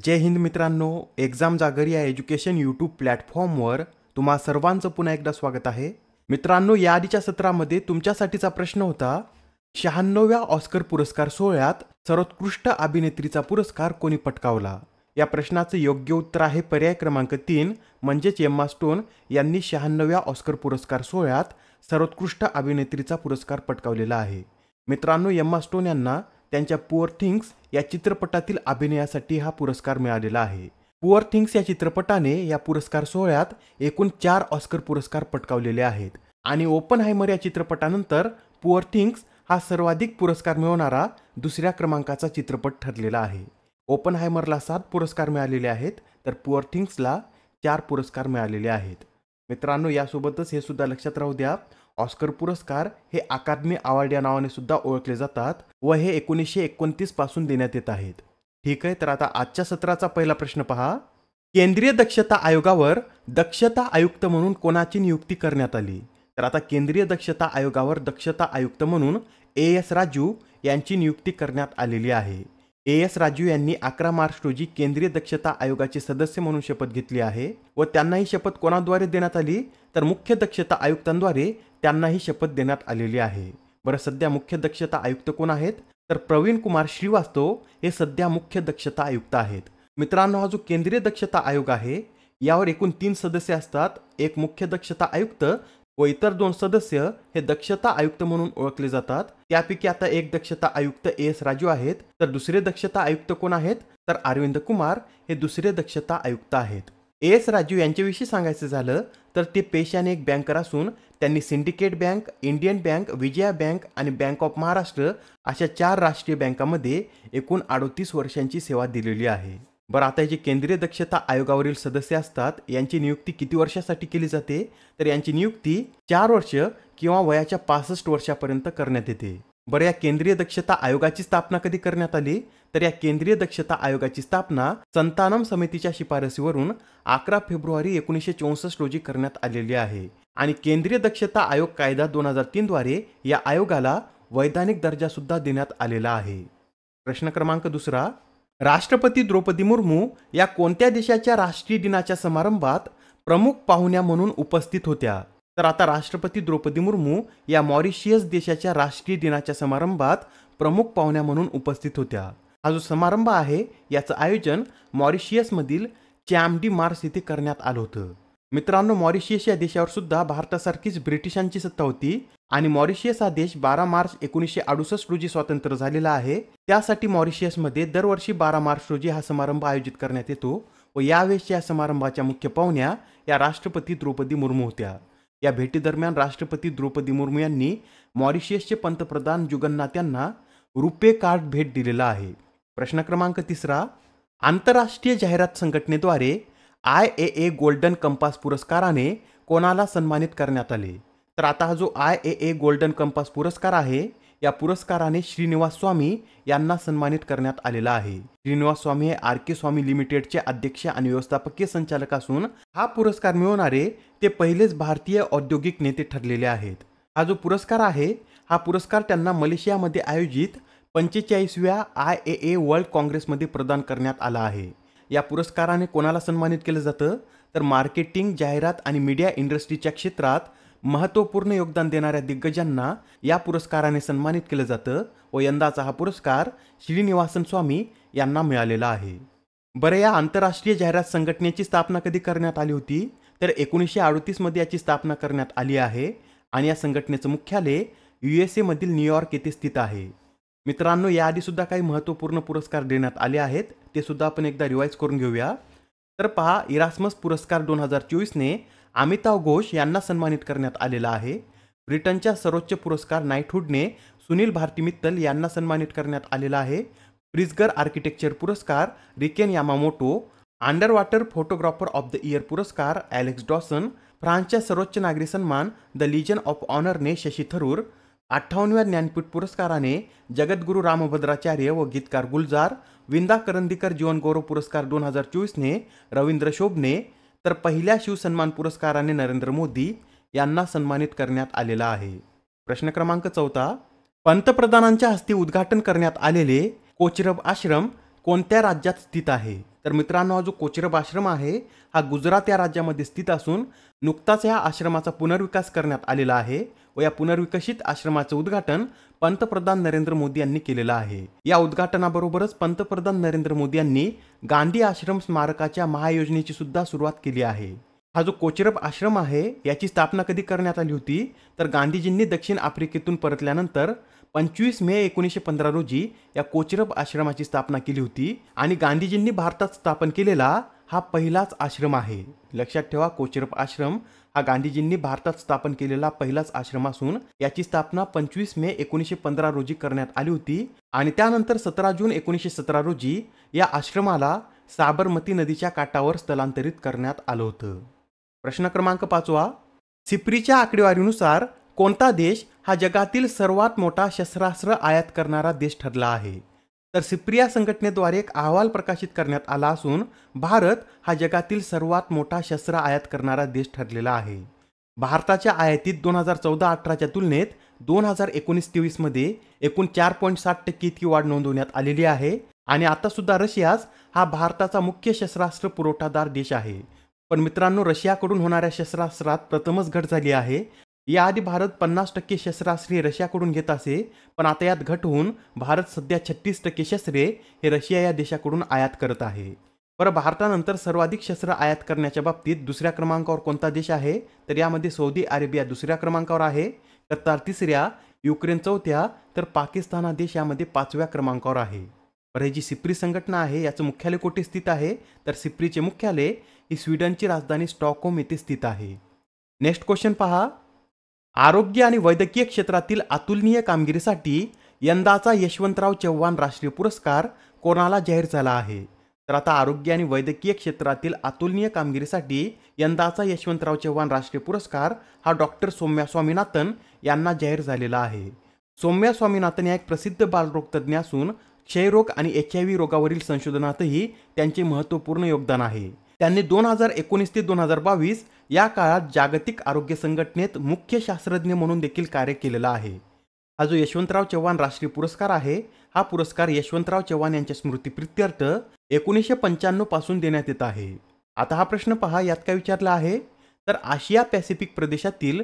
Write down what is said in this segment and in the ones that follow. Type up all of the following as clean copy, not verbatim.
जय हिंद मित्रांनो, एक्झाम जागर या एज्युकेशन यूट्यूब प्लॅटफॉर्मवर तुम्हा सर्वांचं पुन्हा एकदा स्वागत आहे. मित्रांनो, या आधीच्या सत्रामध्ये तुमच्यासाठीचा प्रश्न होता, 96व्या ऑस्कर पुरस्कार सोहळ्यात सर्वोत्कृष्ट अभिनेत्रीचा पुरस्कार कोणी पटकावला? या प्रश्नाचं योग्य उत्तर आहे पर्याय क्रमांक 3 म्हणजेच एम्मा स्टोन यांनी 96व्या ऑस्कर पुरस्कार सोहळ्यात सर्वोत्कृष्ट अभिनेत्रीचा पुरस्कार पटकावलेला आहे. मित्रांनो, एम्मा स्टोन यांना त्यांच्या पुअर थिंग्स या चित्रपटातील अभिनयासाठी हा पुरस्कार मिळालेला आहे. पुअर थिंग्स या चित्रपटाने या पुरस्कार सोहळ्यात एकूण 4 ऑस्कर पुरस्कार पटकावलेले आहेत आणि ओपनहायमर या चित्रपटानंतर पुअर थिंग्स हा सर्वाधिक पुरस्कार मिळवणारा दुसऱ्या क्रमांकाचा चित्रपट ठरलेला आहे. ओपनहायमरला 7 पुरस्कार मिळालेले आहेत तर पुअर थिंग्सला 4 पुरस्कार मिळालेले आहेत. मित्रांनो, यासोबतच हे सुद्धा लक्षात राहू द्या, ऑस्कर पुरस्कार हे अकादमी अवॉर्ड या नावाने सुद्धा ओळखले जातात व हे 1929 पासून देण्यात येत आहेत. ठीक आहे, तर आता आजच्या सत्राचा पहिला प्रश्न पहा. केंद्रीय दक्षता आयोगावर दक्षता आयुक्त म्हणून कोणाची नियुक्ती करण्यात आली? तर आता केंद्रीय दक्षता आयोगावर दक्षता आयुक्त म्हणून एस राजू यांची नियुक्ती करण्यात आलेली आहे. एस राजू यांनी 11 मार्च रोजी केंद्रीय दक्षता आयोगाचे सदस्य म्हणून शपथ घेतली आहे व त्यांना ही शपथ कोणाद्वारे देण्यात आली? तर मुख्य दक्षता आयुक्तांद्वारे त्यांना ही शपथ देण्यात आलेली आहे. बरं, सध्या मुख्य दक्षता आयुक्त कोण आहेत? तर प्रवीण कुमार श्रीवास्तव हे सध्या मुख्य दक्षता आयुक्त आहेत. मित्रांनो, हा जो केंद्रीय दक्षता आयोग आहे यावर एकूण 3 सदस्य असतात. एक मुख्य दक्षता आयुक्त व इतर 2 सदस्य हे दक्षता आयुक्त म्हणून ओळखले जातात. त्यापैकी आता एक दक्षता आयुक्त एस राजू आहेत तर दुसरे दक्षता आयुक्त कोण आहेत? तर अरविंद कुमार हे दुसरे दक्षता आयुक्त आहेत. एस राजू यांच्याविषयी सांगायचं झालं तर ते पेशाने एक बँकर असून त्यांनी syndicate bank, Indian bank, Vijaya bank आणि बँक ऑफ महाराष्ट्र अशा 4 राष्ट्रीय बँकांमध्ये एकूण 38 वर्षांची सेवा दिलेली आहे. बरं, आता जे केंद्रीय दक्षता आयोगावरील सदस्य असतात यांची नियुक्ती किती वर्षासाठी केली जाते? तर यांची नियुक्ती 4 वर्ष किंवा वयाच्या 65 वर्षापर्यंत करण्यात येते. बरं, या केंद्रीय दक्षता आयोगाची स्थापना कधी करण्यात आली? तर या केंद्रीय दक्षता आयोगाची स्थापना संतानम समितीच्या शिफारसीवरून 11 फेब्रुवारी 1964 रोजी करण्यात आलेली आहे आणि केंद्रीय दक्षता आयोग कायदा 2003 द्वारे या आयोगाला वैधानिक दर्जा सुद्धा देण्यात आलेला आहे. प्रश्न क्रमांक 2. राष्ट्रपती द्रौपदी मुर्मू या कोणत्या देशाच्या राष्ट्रीय दिनाच्या समारंभात प्रमुख पाहुण्या म्हणून उपस्थित होत्या? तर आता राष्ट्रपती द्रौपदी मुर्मू या मॉरिशियस देशाच्या राष्ट्रीय दिनाच्या समारंभात प्रमुख पाहुण्या म्हणून उपस्थित होत्या. हा जो समारंभ आहे याचं आयोजन मॉरिशियसमधील चॅम मार्स येथे करण्यात आलं होतं. मित्रांनो, मॉरिशियस या देशावर सुद्धा भारतासारखीच ब्रिटिशांची सत्ता होती आणि मॉरिशियस हा देश 12 मार्च 1968 रोजी स्वतंत्र झालेला आहे. त्यासाठी मॉरिशियसमध्ये दरवर्षी 12 मार्च रोजी हा समारंभ आयोजित करण्यात येतो व यावेळेस या समारंभाच्या मुख्य पाहुण्या या राष्ट्रपती द्रौपदी मुर्मू होत्या. या भेटीदरम्यान राष्ट्रपती द्रौपदी मुर्मू यांनी मॉरिशियसचे पंतप्रधान जुगन्नाथ यांना रुपे कार्ड भेट दिलेला आहे. प्रश्न क्रमांक 3. आंतरराष्ट्रीय जाहिरात संघटनेद्वारे IAA गोल्डन कंपास पुरस्काराने कोणाला सन्मानित करण्यात आले? तर आता हा जो IAA गोल्डन कंपास पुरस्कार आहे या पुरस्काराने श्रीनिवास स्वामी यांना सन्मानित करण्यात आलेला आहे. श्रीनिवास स्वामी हे RK स्वामी लिमिटेडचे अध्यक्ष आणि व्यवस्थापकीय संचालक असून हा पुरस्कार मिळवणारे ते पहिलेच भारतीय औद्योगिक नेते ठरलेले आहेत. हा जो पुरस्कार आहे हा पुरस्कार त्यांना मलेशियामध्ये आयोजित 45व्या IAA वर्ल्ड काँग्रेसमध्ये प्रदान करण्यात आला आहे. या पुरस्काराने कोणाला सन्मानित केलं जातं? तर मार्केटिंग, जाहिरात आणि मीडिया इंडस्ट्रीच्या क्षेत्रात महत्त्वपूर्ण योगदान देणाऱ्या दिग्गजांना या पुरस्काराने सन्मानित केलं जातं व यंदाचा हा पुरस्कार श्रीनिवासन स्वामी यांना मिळालेला आहे. बरं, या आंतरराष्ट्रीय जाहिरात संघटनेची स्थापना कधी करण्यात आली होती? तर 1938 मध्ये याची स्थापना करण्यात आली आहे आणि या संघटनेचं मुख्यालय USA मधील न्यूयॉर्क येथे स्थित आहे. मित्रांनो, याआधी सुद्धा काही महत्त्वपूर्ण पुरस्कार देण्यात आले आहेत, ते सुद्धा आपण एकदा रिवाईज करून घेऊया. तर पहा, इरास्मस पुरस्कार 2024 ने अमिताभ घोष यांना सन्मानित करण्यात आलेला आहे. ब्रिटनच्या सर्वोच्च पुरस्कार नाइटहुडने सुनील भारती मित्तल यांना सन्मानित करण्यात आलेला आहे. प्रिझगर आर्किटेक्चर पुरस्कार Riken Yamamoto, under water photographer of the year पुरस्कार ॲलेक्स डॉसन, फ्रान्सच्या सर्वोच्च नागरी सन्मान द लिजन ऑफ ऑनरने शशी थरूर, 58व्या ज्ञानपीठ पुरस्काराने जगद्गुरू रामभद्राचार्य व गीतकार गुलजार, विंदा करंदीकर जीवन गौरव पुरस्कार 2024 ने रवींद्र शोभने, तर पहिल्या शिवसन्मान पुरस्काराने नरेंद्र मोदी यांना सन्मानित करण्यात आलेला आहे. प्रश्न क्रमांक 4. पंतप्रधानांच्या हस्ते उद्घाटन करण्यात आलेले कोचरब आश्रम कोणत्या राज्यात स्थित आहे? तर मित्रांनो, हा जो कोचरब आश्रम आहे हा गुजरात या राज्यामध्ये स्थित असून नुकताच या आश्रमाचा पुनर्विकास करण्यात आलेला आहे व या पुनर्विकसित आश्रमाचे उद्घाटन पंतप्रधान नरेंद्र मोदी यांनी केलेलं आहे। या उद्घाटनाबरोबरच पंतप्रधान नरेंद्र मोदी यांनी गांधी आश्रम स्मारकाच्या महायोजनेची सुद्धा सुरुवात केली आहे। हा जो कोचरब आश्रम आहे याची स्थापना कधी करण्यात आली होती? तर गांधीजींनी दक्षिण आफ्रिकेतून परतल्यानंतर 25 मे 1915 रोजी या कोचरब आश्रमाची स्थापना केली होती आणि गांधीजींनी भारतात स्थापन केलेला हा पहिलाच आश्रम आहे। लक्षात ठेवा, कोचरब आश्रम हा गांधीजींनी भारतात स्थापन केलेला पहिलाच आश्रम असून याची स्थापना 25 मे 1915 रोजी करण्यात आली होती आणि त्यानंतर 17 जून 1917 रोजी या आश्रमाला साबरमती नदीच्या काठावर स्थलांतरित करण्यात आलं होतं। प्रश्न क्रमांक 5, सिप्रीच्या आकडेवारीनुसार कोणता देश हा जगातील सर्वात मोठा शस्त्रास्त्र आयात करणारा देश ठरला आहे? तर सिप्री या संघटनेद्वारे एक अहवाल प्रकाशित करण्यात आला असून भारत हा जगातील सर्वात मोठा शस्त्र आयात करणारा देश ठरलेला आहे। भारताच्या आयातीत 2014-18च्या तुलनेत 2019-23 मध्ये एकूण 4.7% इतकी वाढ नोंदवण्यात आलेली आहे आणि आता सुद्धा रशियाच हा भारताचा मुख्य शस्त्रास्त्र पुरवठादार देश आहे। पण मित्रांनो, रशियाकडून होणाऱ्या शस्त्रास्त्रात प्रथमच घट झाली आहे। याआधी भारत 50% शस्त्रास्त्रे रशियाकडून घेत असे, पण आता यात घट होऊन भारत सध्या 36% शस्त्रे हे रशिया या देशाकडून आयात करत आहे। बरं, भारतानंतर सर्वाधिक शस्त्र आयात करण्याच्या बाबतीत दुसऱ्या क्रमांकावर कोणता देश आहे? तर यामध्ये सौदी अरेबिया दुसऱ्या क्रमांकावर आहे, कतार तिसऱ्या, युक्रेन चौथ्या, तर पाकिस्तान हा देश यामध्ये 5व्या क्रमांकावर आहे। बरं, ही जी सिप्री संघटना आहे याचं मुख्यालय कुठे स्थित आहे? तर सिप्रीचे मुख्यालय ही स्वीडनची राजधानी स्टॉकहोम येथे स्थित आहे। नेक्स्ट क्वेश्चन पहा, आरोग्य आणि वैद्यकीय क्षेत्रातील अतुलनीय कामगिरीसाठी यंदाचा यशवंतराव चव्हाण राष्ट्रीय पुरस्कार कोणाला जाहीर झाला आहे? तर आता आरोग्य आणि वैद्यकीय क्षेत्रातील अतुलनीय कामगिरीसाठी यंदाचा यशवंतराव चव्हाण राष्ट्रीय पुरस्कार हा डॉक्टर सौम्या स्वामीनाथन यांना जाहीर झालेला आहे। सौम्या स्वामीनाथन या एक प्रसिद्ध बालरोग तज्ज्ञ असून क्षयरोग आणि HIV रोगावरील संशोधनातही त्यांचे महत्त्वपूर्ण योगदान आहे। त्यांनी 2019 ते 2022 या काळात जागतिक आरोग्य संघटनेत मुख्य शास्त्रज्ञ म्हणून देखील कार्य केलेलं आहे। हा जो यशवंतराव चव्हाण राष्ट्रीय पुरस्कार आहे हा पुरस्कार यशवंतराव चव्हाण यांच्या स्मृतिप्रित्यर्थ 1995 पासून देण्यात येत आहे। आता हा प्रश्न पहा, यात काय विचारला आहे? तर आशिया पॅसिफिक प्रदेशातील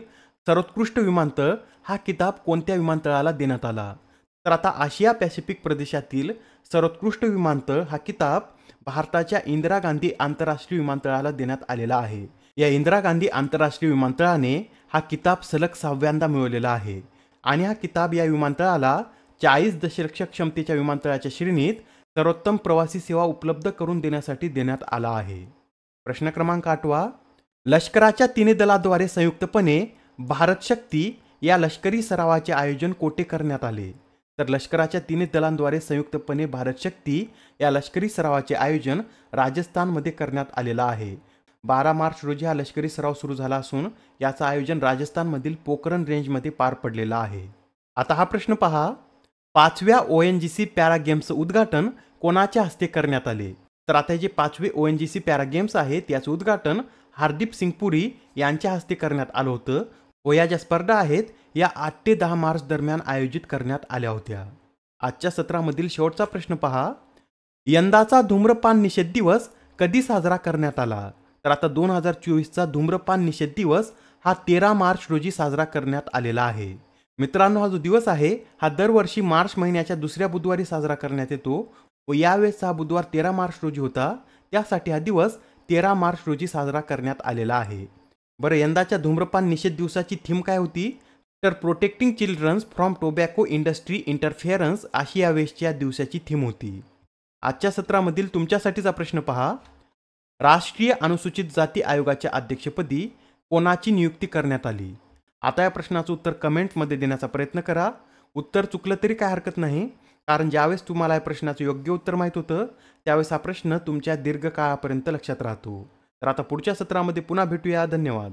सर्वोत्कृष्ट विमानतळ हा किताब कोणत्या विमानतळाला देण्यात आला? तर आता आशिया पॅसिफिक प्रदेशातील सर्वोत्कृष्ट विमानतळ हा किताब भारताच्या इंदिरा गांधी आंतरराष्ट्रीय विमानतळाला देण्यात आलेला आहे। या इंदिरा गांधी आंतरराष्ट्रीय विमानतळाने हा किताब सलग 6व्यांदा मिळवलेला आहे आणि हा किताब या विमानतळाला 40 दशलक्ष क्षमतेच्या विमानतळाच्या श्रेणीत सर्वोत्तम प्रवासी सेवा उपलब्ध करून देण्यासाठी देण्यात आला आहे। प्रश्न क्रमांक 8, लष्कराच्या तिन्ही दलाद्वारे संयुक्तपणे भारत शक्ती या लष्करी सरावाचे आयोजन कोठे करण्यात आले? तर लष्कराच्या तिन्ही दलांद्वारे संयुक्तपणे भारत शक्ती या लष्करी सरावाचे आयोजन राजस्थानमध्ये करण्यात आलेलं आहे। 12 मार्च रोजी हा लष्करी सराव सुरू झाला असून याचं आयोजन राजस्थानमधील पोखरण रेंजमध्ये पार पडलेलं आहे। आता हा प्रश्न पहा, 5व्या ONGC पॅरा गेम्सचं उद्घाटन कोणाच्या हस्ते करण्यात आले? तर आता जे 5वे ONGC पॅरा गेम्स आहेत याचं उद्घाटन हरदीप सिंग पुरी यांच्या हस्ते करण्यात आलं होतं व या ज्या स्पर्धा आहेत या 8 ते 10 मार्च दरम्यान आयोजित करण्यात आल्या होत्या। आजच्या सत्रामधील शेवटचा प्रश्न पहा, यंदाचा धूम्रपान निषेध दिवस कधी साजरा करण्यात आला? तर आता 2024चा धूम्रपान निषेध दिवस हा 13 मार्च रोजी साजरा करण्यात आलेला आहे। मित्रांनो, हा जो दिवस आहे हा दरवर्षी मार्च महिन्याच्या दुसऱ्या बुधवारी साजरा करण्यात येतो व यावेळेस हा बुधवार 13 मार्च रोजी होता, त्यासाठी हा दिवस 13 मार्च रोजी साजरा करण्यात आलेला आहे। बरं, यंदाच्या धूम्रपान निषेध दिवसाची थीम काय होती? तर protecting childrens from tobacco industry interference अशी यावेळेसच्या दिवसाची थीम होती। आजच्या सत्रामधील तुमच्यासाठीचा प्रश्न पहा, राष्ट्रीय अनुसूचित जाती आयोगाच्या अध्यक्षपदी कोणाची नियुक्ती करण्यात आली? आता या प्रश्नाचं उत्तर कमेंटमध्ये देण्याचा प्रयत्न करा। उत्तर चुकलं तरी काय हरकत नाही, कारण ज्यावेळेस तुम्हाला या प्रश्नाचं योग्य उत्तर माहीत होतं त्यावेळेस हा प्रश्न तुमच्या दीर्घकाळापर्यंत लक्षात राहतो। तर आता पुढच्या सत्रामध्ये पुन्हा भेटूया। धन्यवाद।